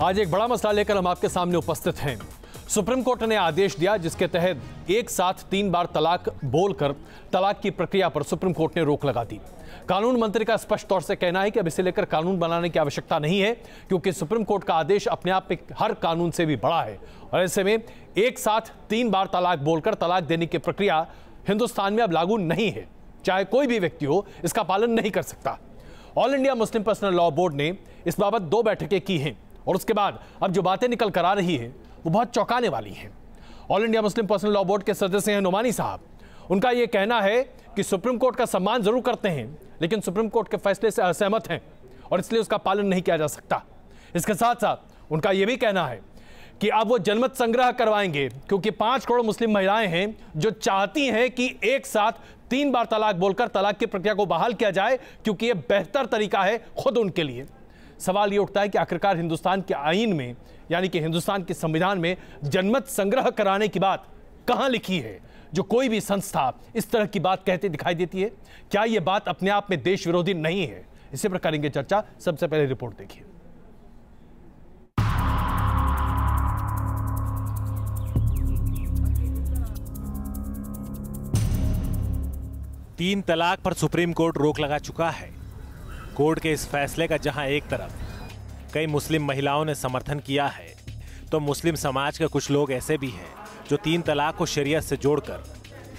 आज एक बड़ा मसला लेकर हम आपके सामने उपस्थित हैं। सुप्रीम कोर्ट ने आदेश दिया जिसके तहत एक साथ 3 बार तलाक बोलकर तलाक की प्रक्रिया पर सुप्रीम कोर्ट ने रोक लगा दी। कानून मंत्री का स्पष्ट तौर से कहना है कि अब इसे लेकर कानून बनाने की आवश्यकता नहीं है, क्योंकि सुप्रीम कोर्ट का आदेश अपने आप में हर कानून से भी बड़ा है और ऐसे में एक साथ 3 बार तलाक बोलकर तलाक देने की प्रक्रिया हिंदुस्तान में अब लागू नहीं है। चाहे कोई भी व्यक्ति हो, इसका पालन नहीं कर सकता। All India Muslim personal law board ने इस बाबत 2 बैठकें की हैं और उसके बाद अब जो बातें निकल कर आ रही है वो बहुत चौंकाने वाली हैं। All India Muslim personal law board के सदस्य हैं नुमानी साहब। उनका यह कहना है कि सुप्रीम कोर्ट का सम्मान जरूर करते हैं, लेकिन सुप्रीम कोर्ट के फैसले से असहमत हैं और इसलिए उसका पालन नहीं किया जा सकता। इसके साथ साथ उनका यह भी कहना है कि अब वो जनमत संग्रह करवाएंगे, क्योंकि 5 करोड़ मुस्लिम महिलाएं हैं जो चाहती हैं कि एक साथ 3 बार तलाक बोलकर तलाक की प्रक्रिया को बहाल किया जाए, क्योंकि यह बेहतर तरीका है खुद उनके लिए। सवाल यह उठता है कि आखिरकार हिंदुस्तान के आईन में, यानी कि हिंदुस्तान के संविधान में जनमत संग्रह कराने की बात कहां लिखी है, जो कोई भी संस्था इस तरह की बात कहते दिखाई देती है? क्या यह बात अपने आप में देश विरोधी नहीं है? इसी पर करेंगे चर्चा। सबसे पहले रिपोर्ट देखिए। तीन तलाक पर सुप्रीम कोर्ट रोक लगा चुका है। कोर्ट के इस फैसले का जहां एक तरफ कई मुस्लिम महिलाओं ने समर्थन किया है, तो मुस्लिम समाज के कुछ लोग ऐसे भी हैं जो 3 तलाक को शरीयत से जोड़कर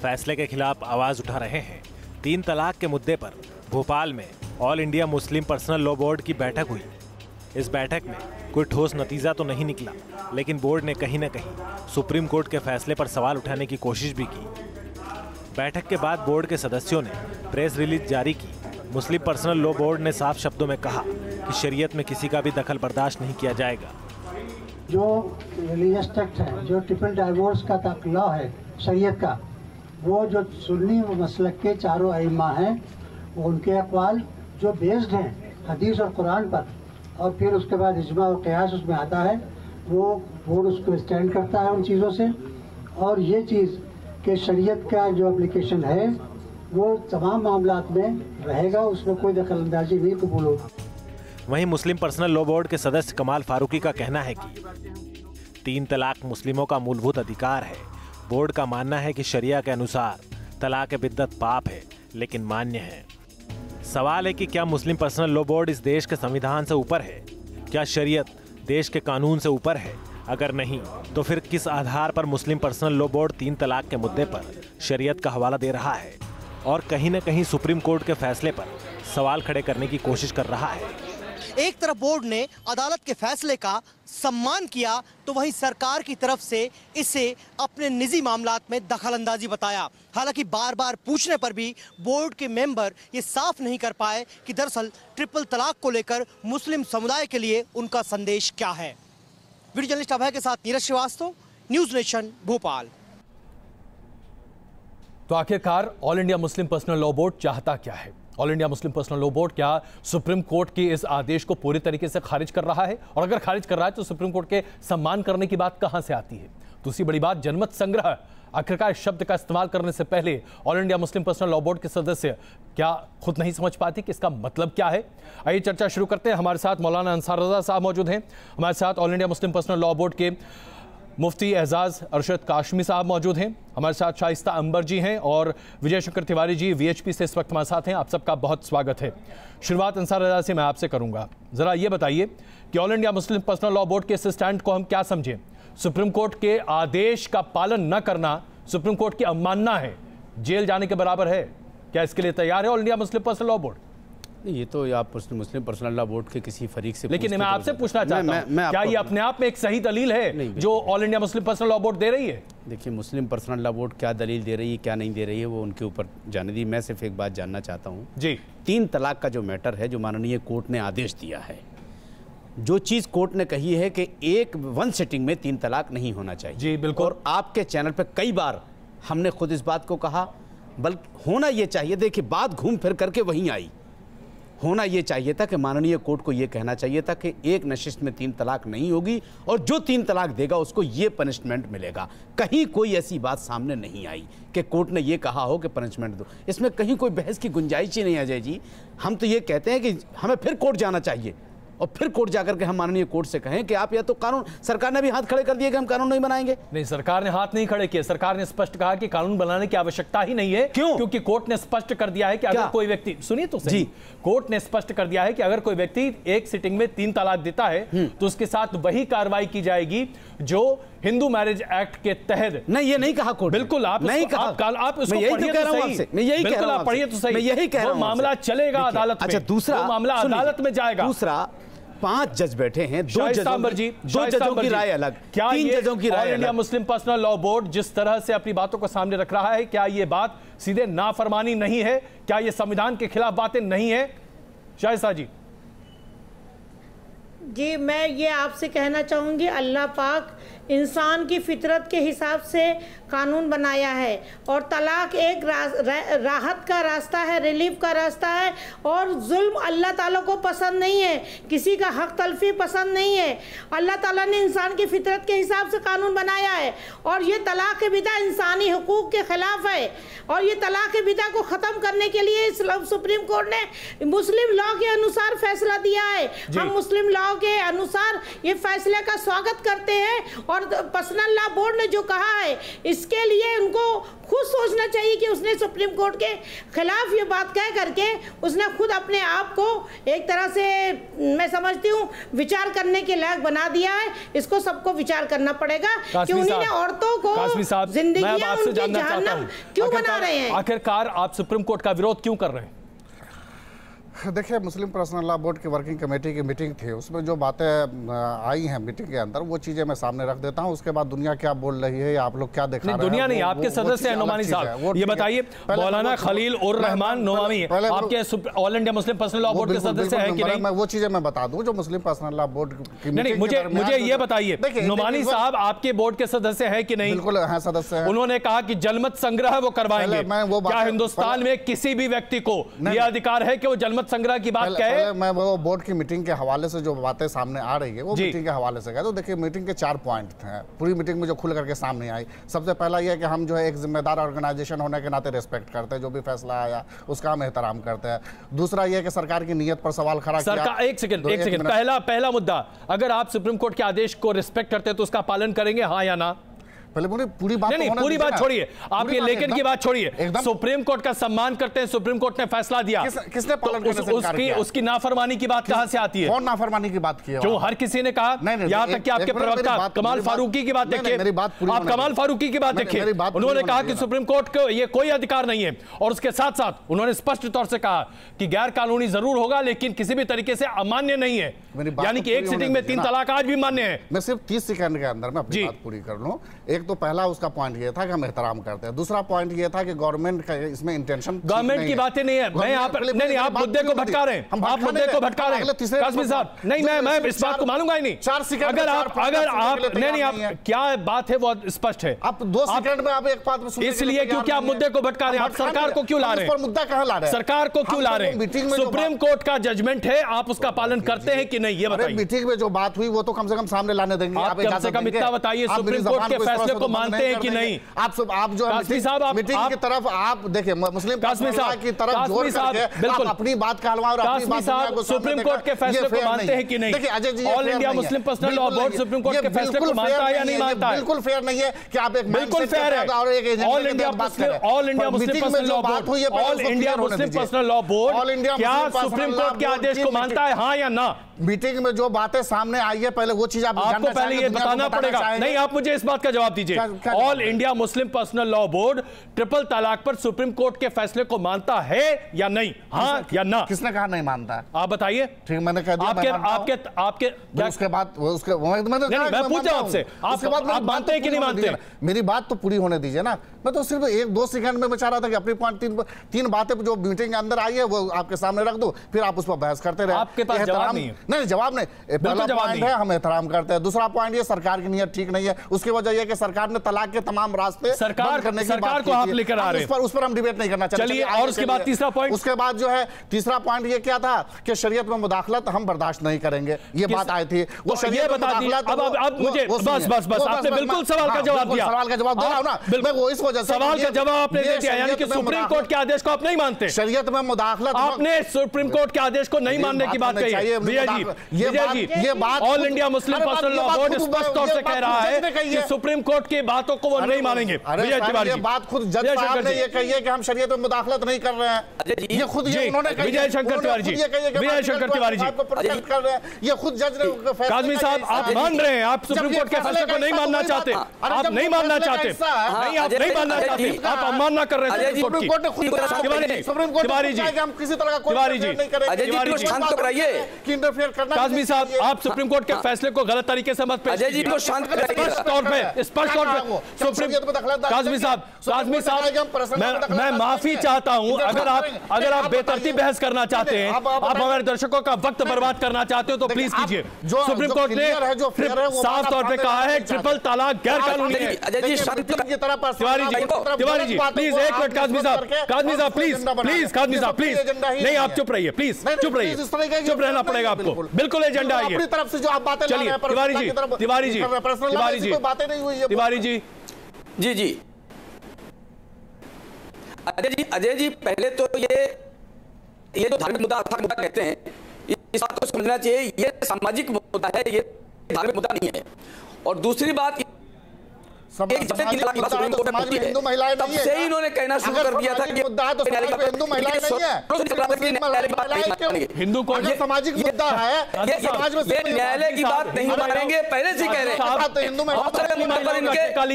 फैसले के खिलाफ आवाज उठा रहे हैं। 3 तलाक के मुद्दे पर भोपाल में all India Muslim personal law board की बैठक हुई। इस बैठक में कोई ठोस नतीजा तो नहीं निकला, लेकिन बोर्ड ने कहीं न कहीं सुप्रीम कोर्ट के फैसले पर सवाल उठाने की कोशिश भी की। बैठक के बाद बोर्ड के सदस्यों ने प्रेस रिलीज जारी की। मुस्लिम पर्सनल लॉ बोर्ड ने साफ शब्दों में कहा कि शरीयत में किसी का भी दखल बर्दाश्त नहीं किया जाएगा। जो रिलीजियस टेक्स्ट है, जो ट्रिपल डाइवोर्स का लॉ है शरीयत का, वो जो सुन्नी मसलक के चारों अइम्मा हैं, उनके अक़वाल जो बेस्ड हैं हदीस और कुरान पर, और फिर उसके बाद इज्मा और क़ियास उसमें आता है, वो बोर्ड उसको स्टैंड करता है उन चीज़ों से। और ये चीज़ कि शरीयत का जो एप्लीकेशन है वो तमाम मामलात में रहेगा, उसमें कोई दखलंदाजी नहीं कबूल होगी। वहीं मुस्लिम पर्सनल लॉ बोर्ड के सदस्य कमाल फारूकी का कहना है कि 3 तलाक मुस्लिमों का मूलभूत अधिकार है। बोर्ड का मानना है कि शरिया के अनुसार तलाक बिद्दत पाप है, लेकिन मान्य है। सवाल है कि क्या मुस्लिम पर्सनल लॉ बोर्ड इस देश के संविधान से ऊपर है? क्या शरीयत देश के कानून से ऊपर है? अगर नहीं, तो फिर किस आधार पर मुस्लिम पर्सनल लॉ बोर्ड 3 तलाक के मुद्दे पर शरीयत का हवाला दे रहा है और कहीं न कहीं सुप्रीम कोर्ट के फैसले पर सवाल खड़े करने की कोशिश कर रहा है? एक तरफ बोर्ड ने अदालत के फैसले का सम्मान किया, तो वहीं सरकार की तरफ से इसे अपने निजी मामलात में दखलंदाजी बताया। हालांकि बार बार पूछने पर भी बोर्ड के मेंबर ये साफ नहीं कर पाए कि दरअसल ट्रिपल तलाक को लेकर मुस्लिम समुदाय के लिए उनका संदेश क्या है। वीडियो जर्नलिस्ट अभय के साथ नीरज श्रीवास्तव, न्यूज नेशन, भोपाल। तो आखिरकार all India Muslim personal law board चाहता क्या है? All India Muslim personal law board क्या सुप्रीम कोर्ट के इस आदेश को पूरी तरीके से खारिज कर रहा है? और अगर खारिज कर रहा है तो सुप्रीम कोर्ट के सम्मान करने की बात कहां से आती है? दूसरी बड़ी बात, जनमत संग्रह। आखिरकार शब्द का इस्तेमाल करने से पहले all India Muslim personal law board के सदस्य क्या खुद नहीं समझ पाते कि इसका मतलब क्या है? आइए चर्चा शुरू करते हैं। हमारे साथ मौलाना अंसार रजा साहब मौजूद हैं। हमारे साथ all India Muslim personal law board के मुफ्ती एजाज अरशद काशमी साहब मौजूद हैं। हमारे साथ शाइस्ता अंबर जी हैं और विजय शंकर तिवारी जी VHP से इस वक्त हमारे साथ हैं। आप सबका बहुत स्वागत है। शुरुआत अंसार रजा से मैं आपसे करूंगा। जरा ये बताइए कि all India Muslim personal law board के इस स्टैंड को हम क्या समझें? सुप्रीम कोर्ट के आदेश का पालन न करना सुप्रीम कोर्ट की अवमानना है, जेल जाने के बराबर है। क्या इसके लिए तैयार है all India Muslim personal law board? ये तो आप मुस्लिम पर्सनल लॉ बोर्ड के किसी फरीक से, लेकिन मैं आपसे पूछना चाहता हूं, क्या ये अपने आप में एक सही दलील है जो all India Muslim personal law board दे रही है? देखिए, मुस्लिम पर्सनल लॉ बोर्ड क्या दलील दे रही है, क्या नहीं दे रही है, वो उनके ऊपर जाने दी। मैं सिर्फ एक बात जानना चाहता हूँ जी। 3 तलाक का जो मैटर है, जो माननीय कोर्ट ने आदेश दिया है, जो चीज़ कोर्ट ने कही है कि वन सिटिंग में 3 तलाक नहीं होना चाहिए। जी बिल्कुल। और आपके चैनल पर कई बार हमने खुद इस बात को कहा, बल्कि होना ये चाहिए, देखिए बात घूम फिर करके वहीं आई। होना ये चाहिए था कि माननीय कोर्ट को ये कहना चाहिए था कि एक नशिस्त में 3 तलाक नहीं होगी और जो 3 तलाक देगा उसको ये पनिशमेंट मिलेगा। कहीं कोई ऐसी बात सामने नहीं आई कि कोर्ट ने ये कहा हो कि पनिशमेंट दो। इसमें कहीं कोई बहस की गुंजाइश ही नहीं है अजय जी। हम तो ये कहते हैं कि हमें फिर कोर्ट जाना चाहिए, और फिर कोर्ट जाकर के हम माननीय कोर्ट से कहें कि आप या तो कानून, सरकार ने भी हाथ खड़े कर दिए कि हम कानून नहीं बनाएंगे। नहीं, सरकार ने हाथ नहीं खड़े किए, सरकार ने स्पष्ट कहा कि कानून बनाने की आवश्यकता ही नहीं है। क्यों? क्योंकि कोर्ट ने स्पष्ट कर दिया है कि अगर कोई व्यक्ति, सुनिए तो सही, कोर्ट ने स्पष्ट कर दिया है कि अगर कोई व्यक्ति एक सिटिंग में 3 तलाक देता है तो उसके साथ वही कार्रवाई की जाएगी जो हिंदू मैरिज एक्ट के तहत। नहीं, ये नहीं कहा कोर्ट, बिल्कुल आप नहीं कहा। आप उसको मैं यही पढ़िए कह रहा हूं तो सही। आपसे, मैं यही कह रहा हूं, पढ़िए तो सही, मैं यही कह रहा हूं, मामला चलेगा अदालत में। अच्छा, दूसरा मामला अदालत में जाएगा। दूसरा, 5 जज बैठे हैं, 2 जजों की राय अलग, क्या 3 जजों की राय अलग। India Muslim personal law board जिस तरह से अपनी बातों को सामने रख रहा है, क्या ये बात सीधे नाफरमानी नहीं है? क्या ये संविधान के खिलाफ बातें नहीं है? शाइस्ता जी। जी, मैं ये आपसे कहना चाहूँगी, अल्लाह पाक इंसान की फितरत के हिसाब से कानून बनाया है और तलाक एक राहत का रास्ता है, रिलीफ का रास्ता है और जुल्म अल्लाह ताला को पसंद नहीं है, किसी का हक तलफी पसंद नहीं है। अल्लाह ताला ने इंसान की फितरत के हिसाब से कानून बनाया है और ये तलाक बिदा इंसानी हुकूक के खिलाफ है और ये तलाक बिदा को ख़त्म करने के लिए सुप्रीम कोर्ट ने मुस्लिम लॉ के अनुसार फैसला दिया है। हम मुस्लिम लॉ के अनुसार ये फैसले का स्वागत करते हैं और पर्सनल लॉ बोर्ड ने जो कहा है इसके लिए उनको खुद सोचना चाहिए कि उसने सुप्रीम कोर्ट के खिलाफ ये बात कह करके उसने खुद अपने आप को एक तरह से, मैं समझती हूँ, विचार करने के लायक बना दिया है। इसको सबको विचार करना पड़ेगा कि उन्होंने औरतों को जिंदगियां उनकी जहन्नम क्यों बना रहे हैं। आखिरकार आप सुप्रीम कोर्ट का विरोध क्यों कर रहे हैं? देखिए, मुस्लिम पर्सनल लॉ बोर्ड की वर्किंग कमेटी की मीटिंग थी, उसमें जो बातें आई हैं मीटिंग के अंदर वो चीज़ें मैं सामने रख देता हूं। उसके बाद दुनिया क्या बोल रही है या आप लोग क्या दिखा रहे हैं? दुनिया नहीं, आपके सदस्य हैं नोमानी साहब, ये बताइए। मौलाना खलील उर रहमान नोमानी आपके all India Muslim personal law board के सदस्य हैं कि नहीं? मैं वो चीज़ें मैं बता दूं जो मुस्लिम पर्सनल लॉ बोर्ड की नहीं, मुझे ये बताइए, नोमानी साहब आपके बोर्ड के सदस्य हैं कि नहीं? बिल्कुल हैं, सदस्य हैं। उन्होंने कहा कि जनमत संग्रह वो करवाएंगे। क्या हिंदुस्तान में किसी भी व्यक्ति को यह अधिकार है कि वो जनमत संग्रह की बात कहे? मैं वो बोर्ड की मीटिंग के हवाले से जो बातें सामने आ रही है वो मीटिंग के हवाले से कहा। तो देखिए, मीटिंग के 4 पॉइंट थे पूरी मीटिंग में जो खुल करके सामने आई। सबसे पहला यह है कि हम जो है एक जिम्मेदार ऑर्गेनाइजेशन होने के नाते रिस्पेक्ट करते हैं, जो भी फैसला आया उसका हम एहतराम करते हैं। दूसरा यह है कि सरकार की नीयत पर सवाल खड़ा किया। एक सेकंड, पहला मुद्दा, अगर आप सुप्रीम कोर्ट के आदेश को रिस्पेक्ट करते हैं तो उसका पालन करेंगे, हाँ या ना? पहले पूरी बात नहीं, पूरी बात छोड़िए, आप ये लेकिन की बात छोड़िए। सुप्रीम कोर्ट का सम्मान करते हैं, सुप्रीम कोर्ट ने फैसला दिया, किसने पालन करने से इनकार किया? उसकी नाफरमानी की बात कहां से आती है? कौन नाफरमानी की बात की है? जो हर किसी ने कहा, यहां तक कि आपके प्रवक्ता कमाल फारूकी की बात देखिए, आप कमाल फारूकी की बात देखिए, उन्होंने कहा कि सुप्रीम कोर्ट को ये कोई अधिकार नहीं है और उसके साथ साथ उन्होंने स्पष्ट तौर से कहा कि गैर कानूनी जरूर होगा लेकिन किसी भी तरीके से अमान्य नहीं है। यानी कि एक सिटिंग में 3 तलाक आज भी मान्य है। मैं सिर्फ 30 सेकंड के अंदर में अपनी बात पूरी कर लूं। एक तो पहला उसका पॉइंट ये था कि हम एहतराम करते हैं। दूसरा पॉइंट ये था कि गवर्नमेंट का इसमें इंटेंशन, गवर्नमेंट की बातें नहीं है। मैं आप मुद्दे को भटका रहे हैं, आप मुद्दे को भटका रहे हैं कासमी साहब। नहीं, मैं इस बात को मानूंगा ही नहीं। 4 सेकंड अगर आप नहीं, आप क्या बात है वो स्पष्ट है। आप 2 सेकंड में आप एक बात में इसलिए क्योंकि आप मुद्दे को भटका रहे हैं। आप सरकार को क्यों ला रहे हैं? मुद्दा कहां ला रहे हैं? सरकार को क्यों ला रहे हैं? सुप्रीम कोर्ट का जजमेंट है, आप उसका पालन करते हैं कि नहीं, ये बताइए। मीटिंग में जो बात हुई वो तो कम से कम सामने लाने देंगे। आप कम से कम इतना बताइए, सुप्रीम कोर्ट के फैसले को मानते हैं कि नहीं? आप जो मीटिंग की तरफ आप देखिए, मुस्लिम कासमी साहब की तरफ जोर करके आप अपनी बात का हलवा और अपनी बात को सुप्रीम कोर्ट के फैसले को मानते हैं कि नहीं? देखिए Ajay ji, all India Muslim personal law board supreme court के फैसले को मानता है या नहीं मानता है? बिल्कुल फेयर नहीं है कि आप एक बिल्कुल फेयर है। और एक all India Muslim personal law board, all India Muslim personal law board क्या सुप्रीम कोर्ट के आदेश को मानता है, हाँ या ना? मीटिंग में जो बातें सामने आई है पहले वो चीज आपको पहले ये बताना पड़ेगा। नहीं, आप मुझे इस बात का जवाब दीजिए। All India Muslim personal law board triple तलाक पर सुप्रीम कोर्ट के फैसले को मानता है या नहीं, हाँ या ना? किसने कहा नहीं मानता है? आप बताइए। ठीक, मैंने कह दिया आपके उसके बाद मैं पूछा आपसे, आप मानते हैं कि नहीं मानते? मेरी बात तो पूरी होने दीजिए ना। मैं तो सिर्फ 1-2 सेकंड में बचा रहा था कि अपनी पॉइंट 3 बातें जो मीटिंग के अंदर आई है वो आपके सामने रख दो, फिर आप उस पर बहस करते रहे। आपके पास जवाब नहीं है? नहीं, जवाब नहीं। पहला पॉइंट है हम एहतराम करते हैं। दूसरा पॉइंट ये सरकार की नीयत ठीक नहीं है। उसकी वजह यह कि सरकार ने तलाक के तमाम रास्ते सरकार करने की सरकार को आप लेकर आ रहे हैं, उस पर हम डिबेट नहीं करना चाहते। चलिए, और उसके बाद तीसरा पॉइंट। उसके बाद जो है तीसरा पॉइंट ये क्या था कि शरीयत में मुदाखलत हम बर्दाश्त नहीं करेंगे, ये बात आई थी। वो शरीयत बता दी। अब मुझे बस आपने बिल्कुल सवाल का जवाब दिया। सवाल का जवाब दे रहा हूं ना मैं, वो इस वजह से सवाल का जवाब आपने दे दिया। यानी कि सुप्रीम कोर्ट के आदेश को आप नहीं मानते। शरीयत में मुदाखलत, आपने सुप्रीम कोर्ट के आदेश को नहीं मानने की बात कही है। भैया जी ये बात all India Muslim personal law board स्पष्ट तौर से कह रहा है कि सुप्रीम कोर्ट की बातों को वो नहीं मानेंगे। विजय तिवारी, ये बात खुद जज साहब ने ये कही है कि हम शरीयत में मुदाखलत नहीं कर रहे हैं। ये खुद उन्होंने कही। विजय शंकर तिवारी जी, विजय शंकर तिवारी जी कर रहे हैं, ये खुद जज ने। काज़मी साहब, आप मान रहे हैं, आप सुप्रीम कोर्ट के फैसले को नहीं मानना चाहते, आप नहीं मानना चाहते, नहीं आप नहीं मानना चाहते, आप अवमानना कर रहे हैं सुप्रीम कोर्ट की। तिवारी जी, हम किसी तरह का तिवारी जी, काज़मी साहब, आप सुप्रीम कोर्ट के फैसले को गलत तरीके से मत पेश कीजिए। स्पष्ट तौर पे सुप्रीम काज़मी साहब, मैं माफी चाहता हूं अगर आप बेतरतीब बहस करना चाहते हैं, आप हमारे दर्शकों का वक्त बर्बाद करना चाहते हो तो प्लीज कीजिए। सुप्रीम कोर्ट ने साफ तौर पे कहा है ट्रिपल तलाक गैर कानूनी है। तिवारी जी प्लीज एक मिनट, काज़मी साहब प्लीज, काज़मी साहब प्लीज, नहीं आप चुप रहिए, प्लीज चुप रहिए, चुप रहना पड़ेगा आपको। बिल्कुल एजेंडा है ये। तरफ से जो आप बातें चलिए तिवारी जी, तिवारी जी, तिवारी जी, बातें नहीं हुई है। तिवारी जी, जी अजय जी, पहले तो ये जो धार्मिक मुद्दा कहते हैं, इस बात को समझना चाहिए, ये सामाजिक मुद्दा है, ये धार्मिक मुद्दा नहीं है। और दूसरी बात, हिंदू महिलाएं तब से ही इन्होंने कहना शुरू कर दिया था कि हिंदू महिलाएं नहीं है, हिंदू को सामाजिक मुद्दा है, समाज में न्यायालय की बात नहीं मानेंगे, पहले से कह रहे हैं। हिंदू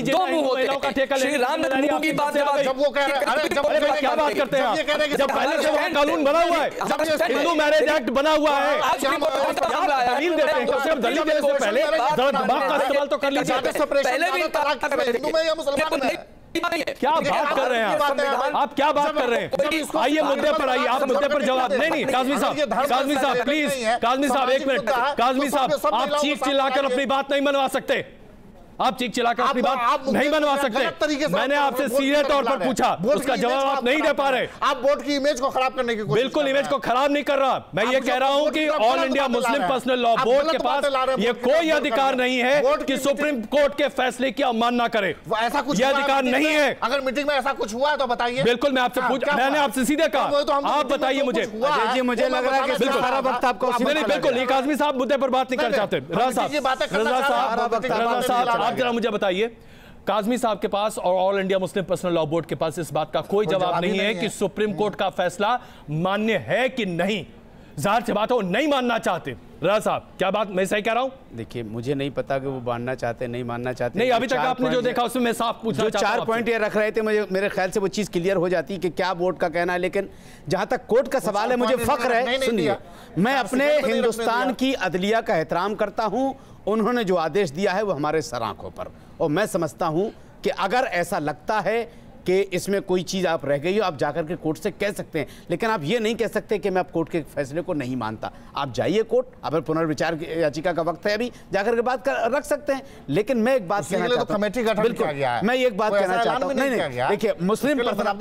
दो मुंह होते हैं। श्री रामजन्मभूमि की बात जब वो कह रहे हैं, क्या बात करते हैं आप? जब पहले से वहाँ कानून बना हुआ है, हिंदू मैरिज एक्ट बना हुआ है, दलील देते हैं, दलील देने से पहले दिमाग का इस्तेमाल तो कर लीजिए। पहले भी हिंदू में या मुसलमान में क्या बात कर रहे हैं आप क्या बात कर रहे हैं? आइए मुद्दे पर आइए, आप मुद्दे पर जवाब नहीं। काज़मी साहब प्लीज, काज़मी साहब एक मिनट, काज़मी साहब आप चीख चिल्लाकर अपनी बात नहीं मनवा सकते, आप चीख चिल्लाकर अपनी बात नहीं बनवा सकते। मैंने आपसे सीधे तौर पर पूछा, उसका जवाब आप नहीं दे पा रहे। आप बोर्ड की इमेज को खराब करने की कोशिश। बिल्कुल इमेज को खराब नहीं कर रहा, मैं ये कह रहा हूं कि all India Muslim personal law board के पास ये कोई अधिकार नहीं है कि सुप्रीम कोर्ट के फैसले की अवमानना करे। ऐसा कुछ ये अधिकार नहीं है। अगर मीटिंग में ऐसा कुछ हुआ तो बताइए। बिल्कुल मैं आपसे पूछा, मैंने आपसे सीधे कहा, आप बताइए मुझे। मुझे लग रहा है कि बिल्कुल सारा वक्त आपको बिल्कुल ये काज़मी साहब मुद्दे पर बात नहीं कर चाहते। रज़ा साहब आप जरा मुझे बताइए, काज़मी साहब के पास और all India Muslim personal law board के पास इस बात का कोई जवाब नहीं है कि सुप्रीम कोर्ट का फैसला मान्य है कि नहीं। जाहिर सी बात है वो नहीं मानना चाहते। रज़ा साहब क्या बात मैं सही कह रहा हूं? देखिए मुझे नहीं पता कि वो मानना चाहते नहीं मानना चाहते। नहीं अभी तक आपने जो देखा उसमें मैं साफ पूछना चाहता हूं। 4 पॉइंट ये रख रहे थे, मेरे ख्याल से वो चीज क्लियर हो जाती कि क्या बोर्ड का कहना है। लेकिन जहां तक कोर्ट का सवाल है, मुझे फख्र है, सुनिए, मैं अपने हिंदुस्तान की अदलिया का एहतराम करता हूं। उन्होंने जो आदेश दिया है वो हमारे सर आंखों पर, और मैं समझता हूं कि अगर ऐसा लगता है कि इसमें कोई चीज़ आप रह गई हो, आप जाकर के कोर्ट से कह सकते हैं। लेकिन आप ये नहीं कह सकते कि मैं आप कोर्ट के फैसले को नहीं मानता। आप जाइए कोर्ट, अगर पुनर्विचार की याचिका का वक्त है अभी जाकर के बात रख सकते हैं। लेकिन मैं एक बात कहना चाहता हूं, मैं एक बात कहना चाहता हूं, नहीं देखिए मुस्लिम पर्सनल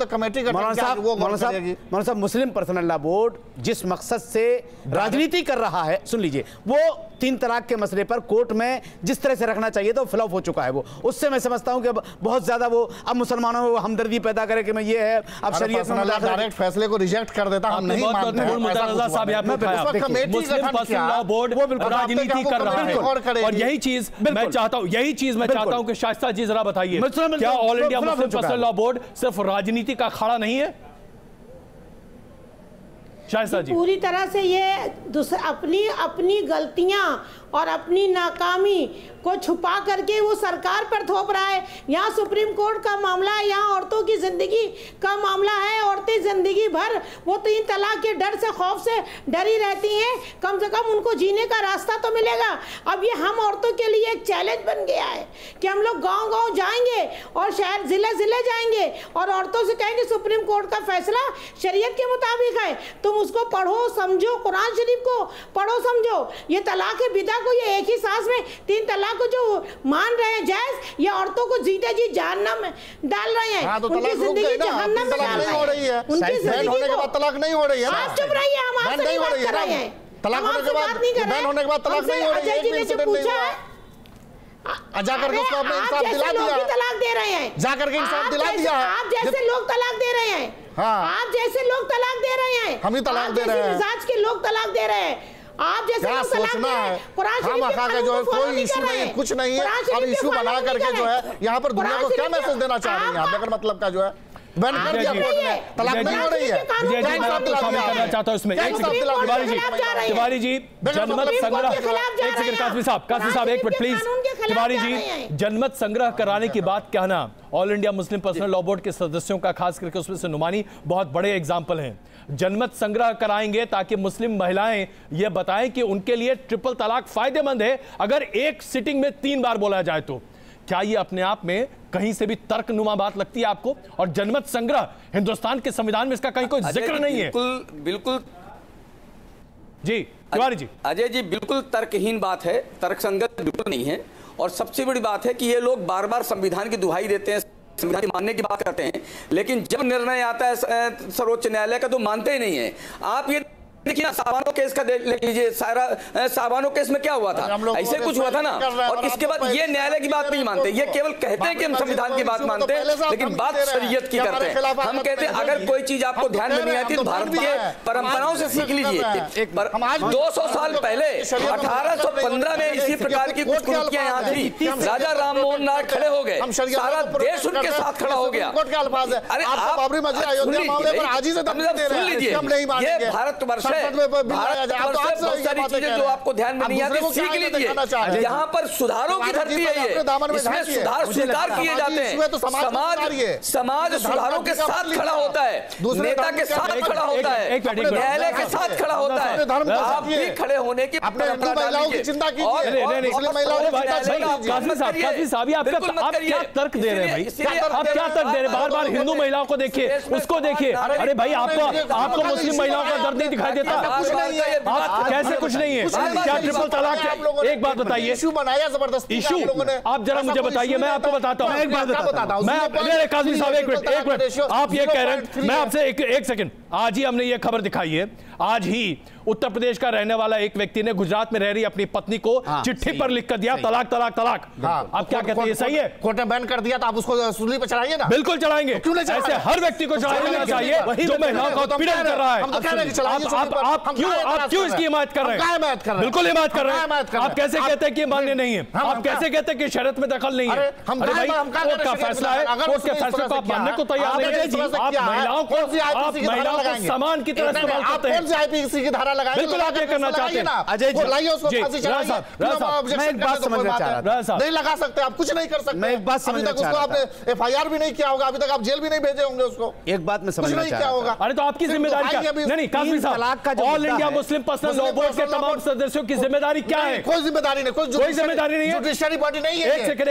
मुस्लिम पर्सनल लॉ बोर्ड जिस मकसद से राजनीति कर रहा है, सुन लीजिए, वो 3 तलाक के मसले पर कोर्ट में जिस तरह से रखना चाहिए तो फ्लॉप हो चुका है। वो उससे मैं समझता हूं कि बहुत ज्यादा वो अब मुसलमानों में हमदर्दी पैदा करे कि मैं ये है अब शरीयत में डायरेक्ट फैसले को रिजेक्ट कर देता, हम नहीं मानते हैं। मुस्लिम पर्सनल लॉ बोर्ड राजनीति कर रहा है और यही चीज मैं चाहता हूं कि शाइस्ता जी जरा बताइए, क्या all India Muslim personal law board सिर्फ राजनीति का अखाड़ा नहीं है? शाइस्ता जी पूरी तरह से ये अपनी गलतियां और अपनी नाकामी को छुपा करके वो सरकार पर थोप रहा है। यहाँ सुप्रीम कोर्ट का मामला है, यहाँ औरतों की जिंदगी का मामला है। औरतें जिंदगी भर वो 3 तलाक के डर से, खौफ से डरी रहती हैं। कम से कम उनको जीने का रास्ता तो मिलेगा। अब ये हम औरतों के लिए एक चैलेंज बन गया है कि हम लोग गाँव-गाँव जाएंगे और शहर ज़िले जाएंगे और औरतों से कहेंगे सुप्रीम कोर्ट का फैसला शरीयत के मुताबिक है, तुम उसको पढ़ो समझो, कुरान शरीफ को पढ़ो समझो। ये तलाक बिदा को ये एक ही सांस में 3 तलाक को जो मान रहे हैं जायज, ये औरतों को जीते जी जहन्नम में डाल रहे हैं। उनकी जिंदगी जहन्नम में डाल रहे हैं। उनकी जिंदगी होने के बाद तलाक नहीं हो रही है। आप चुप रहिए, हम आपसे नहीं बात कर रहे हैं। तलाक होने के बाद बैन होने के बाद तलाक नहीं हो रही है। अजय जी ने से पूछा है, जाकर के उसको अपने इंसाफ दिला दिया, तलाक दे रहे हैं, जाकर के इंसाफ दिला दिया। आप जैसे लोग तलाक दे रहे हैं, आप जैसे लोग तलाक दे रहे हैं, हम ही तलाक दे रहे हैं, मिजाज के लोग तलाक दे रहे हैं। आप जैसे क्या सोचना है? हम आका का जो है कोई इशू नहीं, कुछ नहीं है, अब इशू बना करके जो है यहाँ पर दुनिया को क्या मैसेज देना चाह रही है आप? अगर मतलब का जो है बैन कर दिया कोर्ट ने, तलाक नहीं हो रही है। करना चाहता हूं इसमें तिवारी जी, जनमत संग्रह, एक सेकंड कासमी साहब एक मिनट प्लीज। तिवारी जी, जनमत संग्रह कराने की बात कहना, all India Muslim personal law board के सदस्यों का खास करके उसमें से नुमानी बहुत बड़े एग्जाम्पल हैं। जनमत संग्रह कराएंगे ताकि मुस्लिम महिलाएं ये बताएं कि उनके लिए ट्रिपल तलाक फायदेमंद है अगर एक सिटिंग में 3 बार बोला जाए तो। क्या ये अपने आप में कहीं से भी तर्कनुमा बात लगती है आपको? और जनमत संग्रह हिंदुस्तान के संविधान में इसका कहीं कोई जिक्र नहीं है। बिल्कुल जी तिवारी जी। अजय जी, बिल्कुल तर्कहीन बात है, तर्कसंगत बिल्कुल नहीं है। और सबसे बड़ी बात है कि ये लोग बार बार संविधान की दुहाई देते हैं, संविधान मानने की बात करते हैं, लेकिन जब निर्णय आता है सर्वोच्च न्यायालय का तो मानते ही नहीं है। आप ये देखिए साबानो केस का देख लीजिए, सारा साबानो केस में क्या हुआ था, ऐसे कुछ हुआ था ना। और इसके बाद ये न्यायालय की बात नहीं मानते, ये केवल कहते हैं कि हम संविधान की बात मानते हैं, लेकिन बात शरीयत की करते हैं। हम कहते हैं अगर कोई चीज आपको ध्यान में नहीं आती तो भारतीय परंपराओं से सीख लीजिए। 200 साल पहले 1815 में इसी प्रकार की कुछ कुरीतियां यहाँ थी, राजा राम मोहन नाय खड़े हो गए, सारा देश उनके साथ खड़ा हो गया। अरे आप सुन लीजिए, ये भारतवर्ष बहुत सारी चीजें जो आपको ध्यान में नहीं आती सीख लीजिए। यहाँ पर सुधारों की धरती है ये, इसमें सुधार स्वीकार किए जाते हैं। समाज सुधारों के साथ खड़ा होता है, नेता के साथ खड़ा होता है, न्यायालय के साथ खड़ा होता है। आप भी खड़े होने की चिंता आप क्या तर्क दे रहे हैं भाई? आप क्या तर्क दे रहे हैं? बार बार हिंदू महिलाओं को देखिए, उसको देखिए। अरे भाई आपको मुस्लिम महिलाओं का दर्द नहीं दिखाई देता? आप कैसे कुछ नहीं है? क्या ट्रिपल तलाक? एक बात बताइए, इशू बनाया जबरदस्ती इशू आप जरा मुझे बताइए, मैं आपको बताता हूँ। एक बात बताता हूँ, मैं काजी साहब एक मिनट, आप ये कह रहे हैं, मैं आपसे एक सेकंड। आज ही हमने ये खबर दिखाई है, आज ही उत्तर प्रदेश का रहने वाला एक व्यक्ति ने गुजरात में रह रही अपनी पत्नी को चिट्ठी पर लिख कर दिया तलाक तलाक तलाक। आप क्या कहते हैं, ये सही है? कोर्ट ने बैन कर दिया तो आप उसको सूली पर चढ़ाइए ना। बिल्कुल चढ़ाएंगे, ऐसे हर व्यक्ति को चढ़ाया जाना चाहिए जो महिलाओं का उत्पीड़न कर रहा है। आप क्यों इसकी हिमायत कर रहे हैं? बिल्कुल हिमायत कर रहे हैं। आप कैसे कहते हैं कि मान्य नहीं है? आप कैसे कहते हैं कि शरीयत में दखल नहीं है? अरे भाई, कोर्ट का फैसला है, कोर्ट के फैसले को आप मानने को तैयार नहीं है। आप महिलाओं को समान की तरह इस्तेमाल करते हैं। की धारा लगाएं, बिल्कुल आप ये करना चाहते हैं। अजय जी, मैं एक बात समझना चाह रहा था, नहीं लगा सकते आप, कुछ नहीं कर सकते। मैं एक बात समझना चाह रहा था, आपने एफआईआर भी नहीं किया होगा, अभी तक आप जेल भी नहीं भेजे होंगे उसको। एक बात मैं समझना चाह रहा था। अरे तो आपकी जिम्मेदारी क्या? नहीं कासमी साहब, all India Muslim personal law board के तमाम सदस्यों की जिम्मेदारी क्या है? कोई जिम्मेदारी नहीं, कोई जिम्मेदारी नहीं है, जुडिशरी बॉडी नहीं है। एक सेकंड,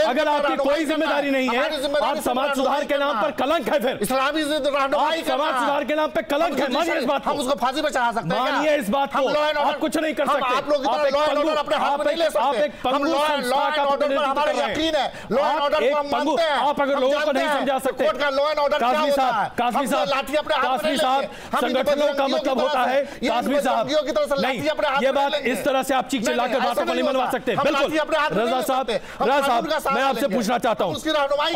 अगर आपकी कोई जिम्मेदारी नहीं है, आप समाज सुधार के नाम पर कलंक है। फिर इस्लामी समाज सुधार के नाम पर कलंक है, मानिए इस बात को। हम उसको फांसी पर चढ़ा सकते हैं, मानिए इस बात को। आप कुछ नहीं कर सकते। आप लोग लॉ एंड ऑर्डर अपने हाथ में नहीं ले सकते। हम लॉ एंड ऑर्डर पर हमारा यकीन है, लॉ एंड ऑर्डर को हम मानते हैं। आप अगर लोगों को नहीं समझा सकते, कोर्ट का लॉ एंड ऑर्डर क्या होता है? कासमी साहब, संगठनों का मतलब होता है, कासमी साहब नहीं, ये बात इस तरह से आप चीख चिल्लाकर बातों को नहीं मनवा सकते। बिल्कुल रजा साहब, मैं आपसे पूछना चाहता हूँ,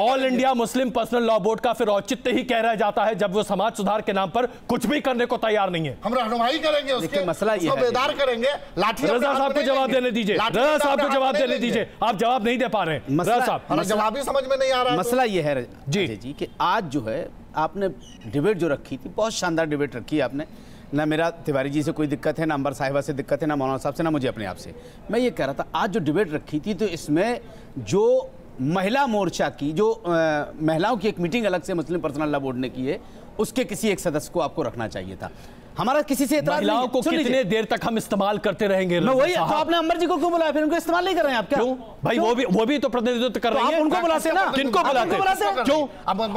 all India Muslim personal law board का फिर औचित्य ही कह रह जाता है जब वो समाज सुधार के नाम पर कुछ भी करने को तैयार नहीं है। हम रहनुमाई करेंगे, उसके मसला ये है, बेदार करेंगे। लाठी रजा साहब को जवाब देने दीजिए, रजा साहब को जवाब देने दीजिए। आप जवाब नहीं दे पा रहे हैं रजा साहब, जवाब ही समझ में नहीं आ रहा है। मसला ये है जी कि आज जो है आपने डिबेट जो रखी थी, बहुत शानदार डिबेट रखी है आपने। ना मेरा तिवारी जी से कोई दिक्कत है, ना अंबर साहिबा से दिक्कत है, ना मौलाना साहब से, ना मुझे अपने आप से। मैं ये कह रहा था, आज जो डिबेट रखी थी तो इसमें जो महिला मोर्चा की जो महिलाओं की एक मीटिंग अलग से मुस्लिम पर्सनल लॉ बोर्ड ने की है, उसके किसी एक सदस्य को आपको रखना चाहिए था। हमारा किसी से महिलाओं को कितने देर तक हम इस्तेमाल करते रहेंगे? वही तो आपने अंबर जी को क्यों बुलाया? फिर उनको इस्तेमाल नहीं कर रहे हैं आप क्या? क्यों भाई? वो भी तो प्रतिनिधित्व कर रही है। उनको बुलाते ना, किनको बुलाते? क्यों?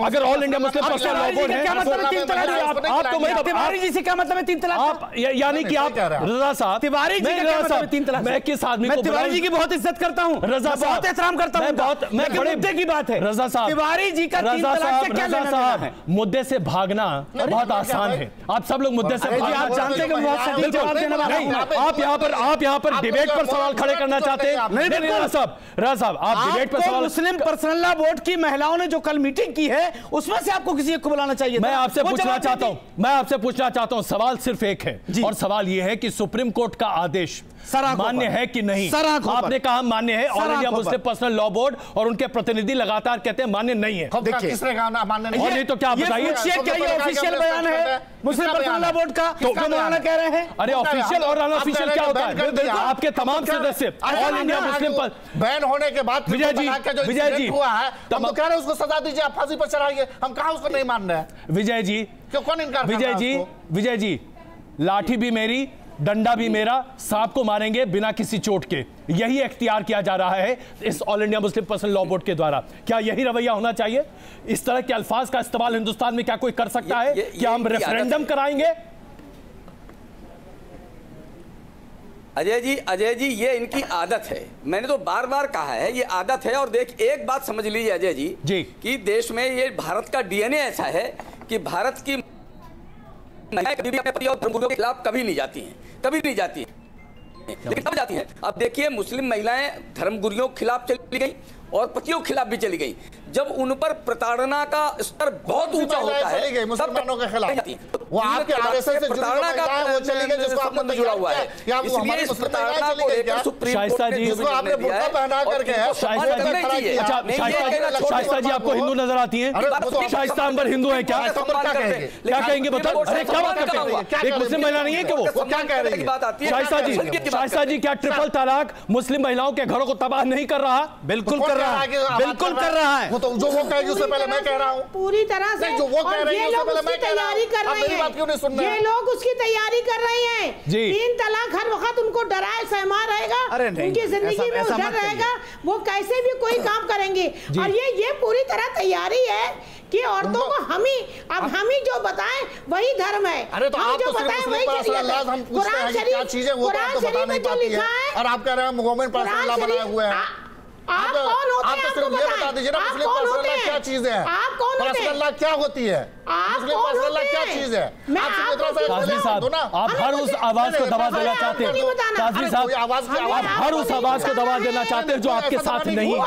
अगर all India Muslim personal law board है, क्या मतलब है 3 तलाक? आप तिवारी जी से क्या मतलब है 3 तलाक? आप यानी कि आप रजा साहब, तिवारी जी का क्या मतलब है 3 तलाक? मैं किस आदमी को? तिवारी जी की बहुत इज्जत करता हूं, रजा साहब बहुत एहतराम करता हूं, मैं बड़े मुद्दे की बात है रजा साहब। तिवारी जी का 3 तलाक से क्या लेना देना है? मुद्दे से भागना बहुत आसान है, आप सब लोग मुद्दे से आप जानते हैं कि बहुत सटीक जवाब देने वाला हूं। आप यहाँ पर डिबेट पर सवाल खड़े करना चाहते हैं? नहीं राजा साहब, आप डिबेट पर सवाल। मुस्लिम पर्सनल लॉ बोर्ड की महिलाओं ने जो कल मीटिंग की है उसमें से आपको किसी को बुलाना चाहिए। मैं आपसे पूछना चाहता हूं, सवाल सिर्फ एक है और सवाल यह है कि सुप्रीम कोर्ट का आदेश मान्य है कि नहीं? आपने कहा मान्य है, all India Muslim personal law board और उनके प्रतिनिधि लगातार कहते हैं मान्य नहीं है। किसने कहा मान्य नहीं? और नहीं तो क्या आप बताइए, क्या ये ऑफिशियल बयान है मुस्लिम पर्सनल लॉ बोर्ड का? तो मौलाना कह रहे हैं। अरे ऑफिशियल और अनऑफिशियल क्या होता है? आपके तमाम सदस्य ऑल इंडिया मुस्लिम बैन होने के बाद विजय जी हुआ है, हम तो कह रहे हैं उसको सजा दीजिए, आप फांसी पर चढ़ाइए। हम कहा उसको नहीं मान रहे हैं। विजय जी क्यों, कौन इनकार? विजय जी, लाठी भी मेरी, डंडा भी मेरा, सांप को मारेंगे बिना किसी चोट के, यही इख्तियार किया जा रहा है इस all India Muslim personal law board के द्वारा। क्या यही रवैया होना चाहिए? इस तरह के अल्फाज का इस्तेमाल हिंदुस्तान में क्या कोई कर सकता है? क्या हम रेफरेंडम कराएंगे? अजय जी ये इनकी आदत है, मैंने तो बार बार कहा है ये आदत है। और देख, एक बात समझ लीजिए अजय जी कि देश में ये भारत का डीएनए ऐसा है कि भारत की कभी भी अपने पति और धर्मगुरुओं के खिलाफ कभी नहीं जाती हैं, लेकिन कब जाती हैं? अब देखिए, मुस्लिम महिलाएं धर्मगुरुओं के खिलाफ चली गई और पतियों के खिलाफ भी चली गई। जब उन पर प्रताड़ना का स्तर बहुत ऊंचा होता है, मुसलमानों के खिलाफ वो आपके आरएसएस से प्रताड़ना का वो चली गई जिसको आपने जुड़ा हुआ है। इसलिए इस प्रताड़ना को लेकर सुप्रीम कोर्ट ने जिसको आपने बुर्का पहना करके शाइस्ता जी आपको हिंदू नजर आती हैं? शाइस्ता अंबर हिंदू है क्या? क्या कहेंगे बताओ? अरे क्या बात करते हैं? एक मुस्लिम महिला नहीं है कि वो क्या कह रही है? शाइस्ता जी क्या ट्रिपल तलाक मुस्लिम महिलाओं के घरों को तबाह नहीं कर रहा? बिल्कुल कर रहा है, बिल्कुल कर रहा है। तो जो वो कहेगी उससे पहले मैं कह रहा हूँ पूरी तरह से। जो वो कह रही है उससे पहले मैं कह रहा हूँ। तैयारी कर रहे हैं, बात क्यों नहीं सुन रहे? ये लोग उसकी तैयारी कर रहे हैं। 3 तलाक हर वक्त उनको डराए सहमा रहेगा, उनकी जिंदगी में डर रहेगा, वो कैसे भी कोई काम करेंगे। और ये पूरी तरह तैयारी है कि औरतों को हम ही जो बताएं वही धर्म है। अरे तो आप जो बताएं वही शरीयत। हम पूछते हैं कि क्या चीजें वो तो आपको बता नहीं पाती है और आप कह रहे हैं वुमेन पर्सनल लॉ बनाए हुए हैं। आप कौन होते हैं? आप तो सिर्फ ये बता दीजिए ना मुस्लिम पर्सनल लॉ क्या चीज है? आप कौन होते हैं? पर्सनल लॉ क्या होती है? मुस्लिम पर्सनल लॉ क्या चीज है? काज़ी साहब, आप हर उस आवाज को दबा देना चाहते हैं। काज़ी साहब, आप हर उस आवाज को दबा देना चाहते हैं जो आपके साथ नहीं है।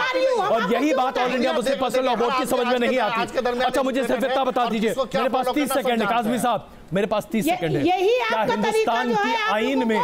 और यही बात all India Muslim personal law board की समझ में नहीं आती। अच्छा, मुझे सिर्फ इतना बता दीजिए, मेरे पास 30 सेकंड है। काज़मी साहब, मेरे पास 30 सेकंड है। क्या हिंदुस्तान की आईन में,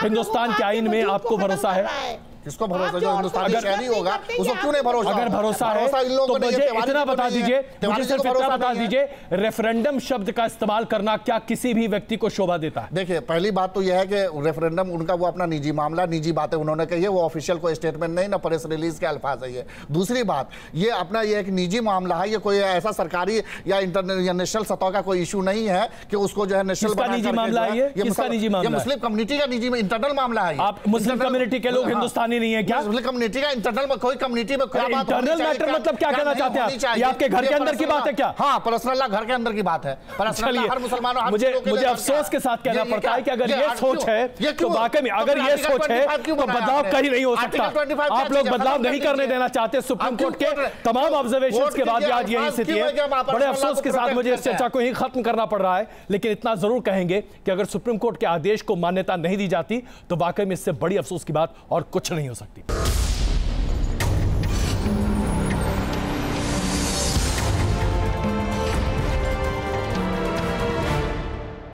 हिंदुस्तान के आईन में आपको भरोसा है? किसको भरोसा? जो हिंदुस्तानी शहरी होगा उसको क्यों नहीं भरोसा? अगर भरोसा है तो मुझे इतना बता दीजिए, मुझे सिर्फ इतना बता दीजिए, रेफरेंडम शब्द का इस्तेमाल करना क्या किसी भी व्यक्ति को शोभा देता है? देखिए, पहली बात तो यह है कि रेफरेंडम उनका वो अपना निजी मामला, निजी बातें उन्होंने कही है, वो ऑफिशियल कोई स्टेटमेंट नहीं, ना प्रेस रिलीज के अल्फाज है ये। दूसरी बात, ये अपना ये एक निजी मामला है, ये कोई ऐसा सरकारी या इंटरनेशनल सतह का कोई इशू नहीं है कि उसको जो है नेशनल निजी मामला है। ये मुस्लिम कम्युनिटी का निजी इंटरनल मामला है। आप मुस्लिम कम्युनिटी के लोग हिंदुस्तानी नहीं है क्या? कम्युनिटी का इंटरनल में कोई कम्युनिटी में क्या बात? इंटरनल मैटर मतलब क्या कहना चाहते हैं? ये आपके घर के अंदर की बात है क्या? हाँ, पर्सनल लॉ घर के अंदर की बात है। चलिए, हर मुसलमानों मुझे अफसोस के साथ कहना पड़ता है कि अगर ये सोच है तो वाकई में, अगर ये सोच है तो बदलाव कहीं नहीं हो सकता। आप लोग बदलाव नहीं करने देना चाहते। सुप्रीम कोर्ट के तमाम ऑब्जर्वेशन के बाद आज यही स्थिति है। बड़े अफसोस के साथ मुझे इस चर्चा को ही खत्म करना पड़ रहा है, लेकिन इतना जरूर कहेंगे कि अगर सुप्रीम कोर्ट के आदेश को मान्यता नहीं दी जाती तो वाकई में इससे बड़ी अफसोस की बात और कुछ नहीं हो सकती।